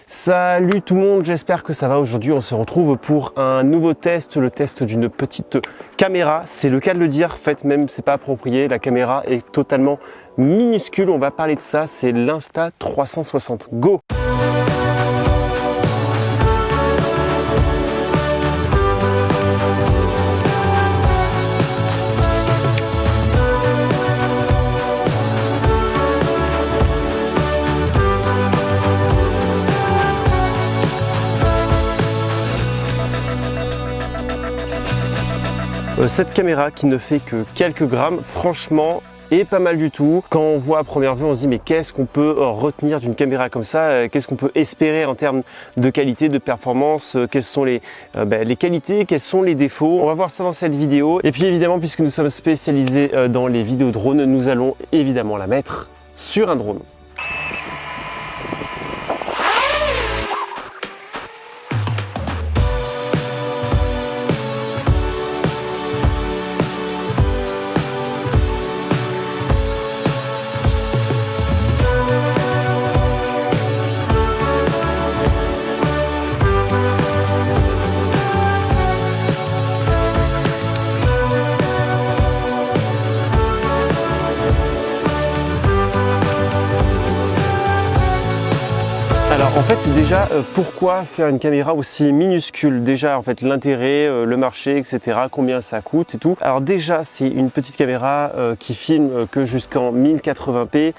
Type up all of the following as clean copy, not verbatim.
Salut tout le monde, j'espère que ça va. Aujourd'hui on se retrouve pour un nouveau test, le test d'une petite caméra. C'est le cas de le dire, en fait même c'est pas approprié, la caméra est totalement minuscule. On va parler de ça, c'est l'Insta360 Go. Cette caméra qui ne fait que quelques grammes, franchement, est pas mal du tout. Quand on voit à première vue, on se dit mais qu'est-ce qu'on peut retenir d'une caméra comme ça? Qu'est-ce qu'on peut espérer en termes de qualité, de performance? Quelles sont les qualités? Quels sont les défauts? On va voir ça dans cette vidéo. Et puis évidemment, puisque nous sommes spécialisés dans les vidéos drones, nous allons évidemment la mettre sur un drone. Alors en fait déjà pourquoi faire une caméra aussi minuscule? Déjà en fait l'intérêt, le marché, etc. Combien ça coûte et tout. Alors déjà c'est une petite caméra qui filme que jusqu'en 1080p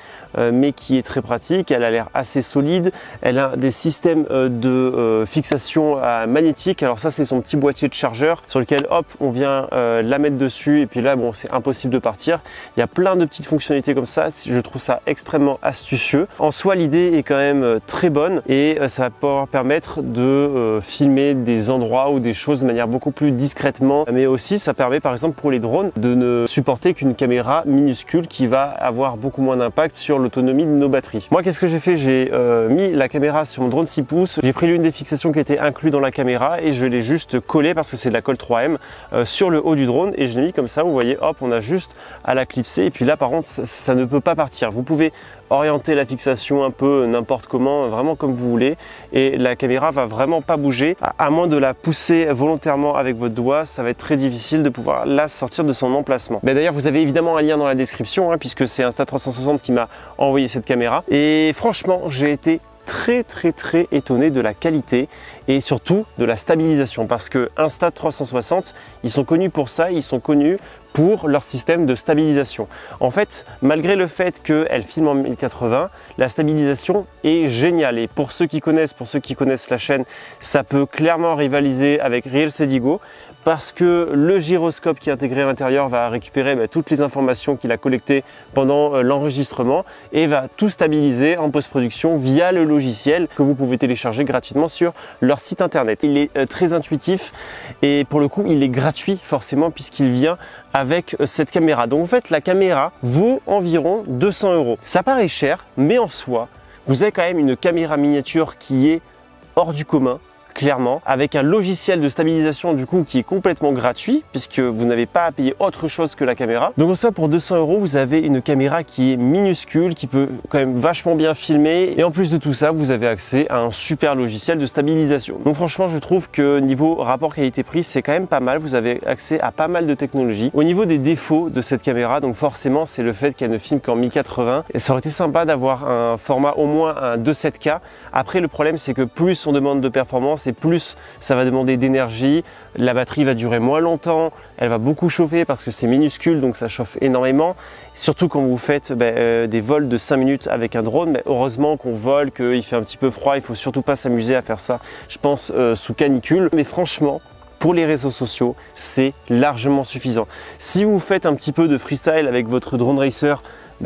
mais qui est très pratique. Elle a l'air assez solide. Elle a des systèmes de fixation magnétique. Alors ça c'est son petit boîtier de chargeur sur lequel hop on vient la mettre dessus et puis là bon c'est impossible de partir. Il y a plein de petites fonctionnalités comme ça. Je trouve ça extrêmement astucieux. En soi l'idée est quand même très bonne. Et ça va pouvoir permettre de filmer des endroits ou des choses de manière beaucoup plus discrètement, mais aussi ça permet par exemple pour les drones de ne supporter qu'une caméra minuscule qui va avoir beaucoup moins d'impact sur l'autonomie de nos batteries. Moi qu'est-ce que j'ai fait? J'ai mis la caméra sur mon drone 6 pouces, j'ai pris l'une des fixations qui était inclue dans la caméra et je l'ai juste collée parce que c'est de la colle 3M sur le haut du drone et je l'ai mis comme ça, vous voyez, hop, on a juste à la clipser et puis là par contre ça ne peut pas partir. Vous pouvez orienter la fixation un peu n'importe comment, vraiment comme vous voulez, et la caméra va vraiment pas bouger, à moins de la pousser volontairement avec votre doigt. Ça va être très difficile de pouvoir la sortir de son emplacement. Mais d'ailleurs vous avez évidemment un lien dans la description puisque c'est Insta360 qui m'a envoyé cette caméra et franchement j'ai été très étonné de la qualité et surtout de la stabilisation parce que Insta360 ils sont connus pour ça, ils sont connus pour leur système de stabilisation. En fait, malgré le fait qu'elle filme en 1080, la stabilisation est géniale et pour ceux qui connaissent la chaîne, ça peut clairement rivaliser avec RealSteady parce que le gyroscope qui est intégré à l'intérieur va récupérer toutes les informations qu'il a collectées pendant l'enregistrement et va tout stabiliser en post-production via le logiciel que vous pouvez télécharger gratuitement sur leur site internet. Il est très intuitif et pour le coup il est gratuit forcément puisqu'il vient avec cette caméra. Donc en fait la caméra vaut environ 200 €. Ça paraît cher mais en soi vous avez quand même une caméra miniature qui est hors du commun. Clairement, avec un logiciel de stabilisation du coup qui est complètement gratuit puisque vous n'avez pas à payer autre chose que la caméra. Donc en soi pour 200 € vous avez une caméra qui est minuscule, qui peut quand même vachement bien filmer et en plus de tout ça vous avez accès à un super logiciel de stabilisation. Donc franchement je trouve que niveau rapport qualité-prix c'est quand même pas mal, vous avez accès à pas mal de technologies. Au niveau des défauts de cette caméra, donc forcément c'est le fait qu'elle ne filme qu'en 1080 et ça aurait été sympa d'avoir un format au moins un 2.7K. Après le problème c'est que plus on demande de performance et plus ça va demander d'énergie, la batterie va durer moins longtemps, elle va beaucoup chauffer parce que c'est minuscule donc ça chauffe énormément, surtout quand vous faites des vols de 5 minutes avec un drone. Heureusement qu'on vole, qu'il fait un petit peu froid, il faut surtout pas s'amuser à faire ça je pense sous canicule, mais franchement pour les réseaux sociaux c'est largement suffisant. Si vous faites un petit peu de freestyle avec votre drone racer,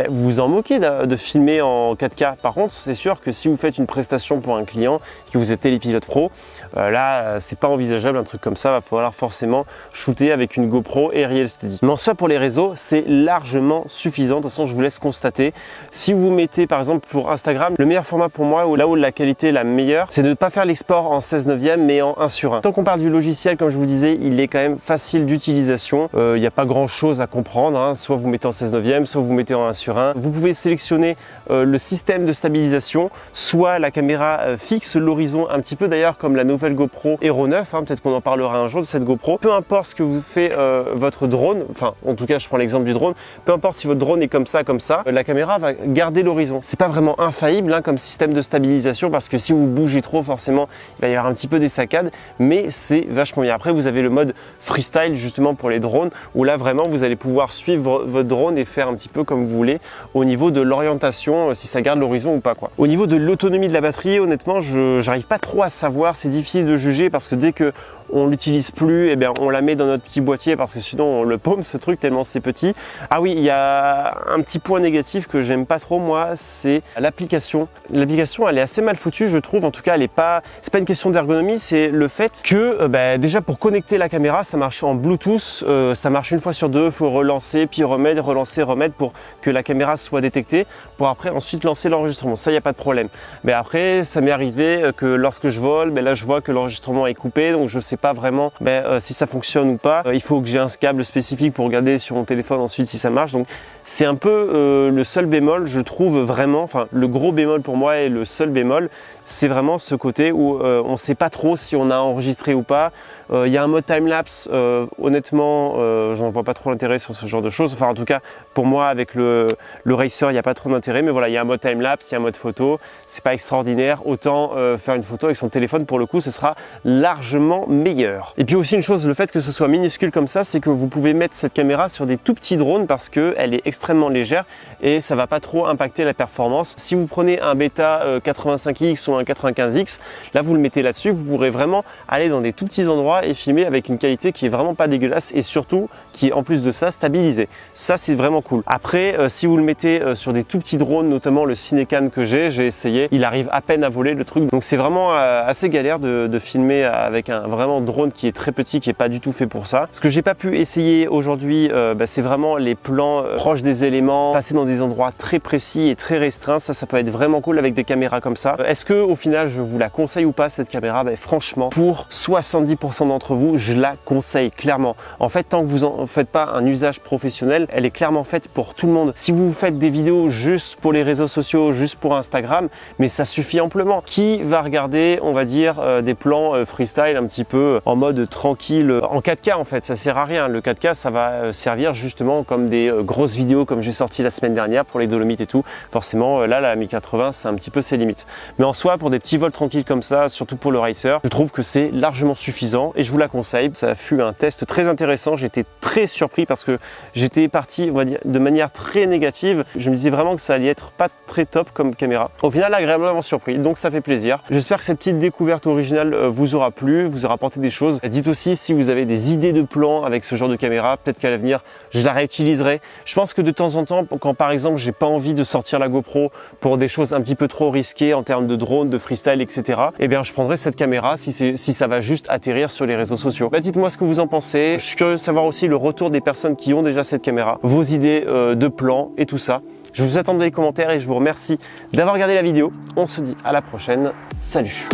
vous vous en moquez de filmer en 4K. Par contre, c'est sûr que si vous faites une prestation pour un client, que vous êtes télépilote pro, là, c'est pas envisageable un truc comme ça. Va falloir forcément shooter avec une GoPro et RealSteady. Mais en soi, pour les réseaux, c'est largement suffisant. De toute façon, je vous laisse constater. Si vous mettez, par exemple, pour Instagram, le meilleur format pour moi, ou là où la qualité est la meilleure, c'est de ne pas faire l'export en 16/9, mais en 1/1. Tant qu'on parle du logiciel, comme je vous disais, il est quand même facile d'utilisation. Il n'y a pas grand chose à comprendre. Soit vous mettez en 16/9, soit vous mettez en 1/1. sur 1. Vous pouvez sélectionner le système de stabilisation, soit la caméra fixe l'horizon un petit peu d'ailleurs comme la nouvelle GoPro Hero 9, hein, peut-être qu'on en parlera un jour de cette GoPro. Peu importe ce que vous fait votre drone, enfin en tout cas je prends l'exemple du drone, peu importe si votre drone est comme ça, la caméra va garder l'horizon. C'est pas vraiment infaillible hein, comme système de stabilisation parce que si vous bougez trop forcément il va y avoir un petit peu des saccades, mais c'est vachement bien. Après vous avez le mode freestyle justement pour les drones où là vraiment vous allez pouvoir suivre votre drone et faire un petit peu comme vous voulez au niveau de l'orientation, si ça garde l'horizon ou pas quoi. Au niveau de l'autonomie de la batterie, honnêtement je n'arrive pas trop à savoir, c'est difficile de juger parce que dès que on l'utilise plus, et bien on la met dans notre petit boîtier parce que sinon on le paume ce truc tellement c'est petit. Ah oui, il y a un petit point négatif que j'aime pas trop moi, c'est l'application. L'application elle est assez mal foutue je trouve, en tout cas elle est pas, c'est pas une question d'ergonomie, c'est le fait que déjà pour connecter la caméra ça marche en Bluetooth, ça marche une fois sur deux, il faut relancer puis remettre, relancer, remettre pour que la caméra soit détectée pour après ensuite lancer l'enregistrement. Ça il n'y a pas de problème. Mais après ça m'est arrivé que lorsque je vole, là je vois que l'enregistrement est coupé donc je sais pas vraiment si ça fonctionne ou pas. Il faut que j'ai un câble spécifique pour regarder sur mon téléphone ensuite si ça marche. Donc c'est un peu le seul bémol je trouve vraiment, enfin le gros bémol pour moi et le seul bémol c'est vraiment ce côté où on ne sait pas trop si on a enregistré ou pas. Il y a un mode timelapse, honnêtement j'en vois pas trop l'intérêt sur ce genre de choses, enfin en tout cas pour moi avec le Racer il n'y a pas trop d'intérêt, mais voilà il y a un mode timelapse, il y a un mode photo, c'est pas extraordinaire, autant faire une photo avec son téléphone pour le coup ce sera largement meilleur. Et puis aussi une chose, le fait que ce soit minuscule comme ça, c'est que vous pouvez mettre cette caméra sur des tout petits drones parce qu'elle est extrêmement légère et ça va pas trop impacter la performance. Si vous prenez un Beta 85X ou un 95X, là vous le mettez là-dessus, vous pourrez vraiment aller dans des tout petits endroits et filmer avec une qualité qui est vraiment pas dégueulasse et surtout qui est en plus de ça stabilisée. Ça c'est vraiment cool. Après si vous le mettez sur des tout petits drones, notamment le Cinecan que j'ai essayé, il arrive à peine à voler le truc, donc c'est vraiment assez galère de filmer avec un vraiment drone qui est très petit, qui est pas du tout fait pour ça. Ce que j'ai pas pu essayer aujourd'hui c'est vraiment les plans proches des éléments, passer dans des endroits très précis et très restreints, ça peut être vraiment cool avec des caméras comme ça. Est-ce que au final je vous la conseille ou pas cette caméra? Franchement pour 70% d'entre vous je la conseille clairement. En fait tant que vous en faites pas un usage professionnel, elle est clairement faite pour tout le monde. Si vous faites des vidéos juste pour les réseaux sociaux, juste pour Instagram, mais ça suffit amplement. Qui va regarder on va dire des plans freestyle un petit peu en mode tranquille en 4K en fait, ça sert à rien. Le 4K ça va servir justement comme des grosses vidéos comme j'ai sorti la semaine dernière pour les Dolomites et tout. Forcément là la 1080 c'est un petit peu ses limites. Mais en soi pour des petits vols tranquilles comme ça, surtout pour le Racer, je trouve que c'est largement suffisant et je vous la conseille. Ça fut un test très intéressant, j'étais très surpris parce que j'étais parti on va dire de manière très négative. Je me disais vraiment que ça allait être pas très top comme caméra. Au final agréablement surpris, donc ça fait plaisir. J'espère que cette petite découverte originale vous aura plu, vous aura apporté des choses. Dites aussi si vous avez des idées de plans avec ce genre de caméra, peut-être qu'à l'avenir je la réutiliserai. Je pense que de temps en temps quand par exemple j'ai pas envie de sortir la GoPro pour des choses un petit peu trop risquées en termes de drone, de freestyle etc, et bien je prendrai cette caméra si ça va juste atterrir sur les réseaux sociaux. Dites-moi ce que vous en pensez. Je suis curieux de savoir aussi le retour des personnes qui ont déjà cette caméra, vos idées de plans et tout ça. Je vous attends dans les commentaires et je vous remercie d'avoir regardé la vidéo. On se dit à la prochaine. Salut!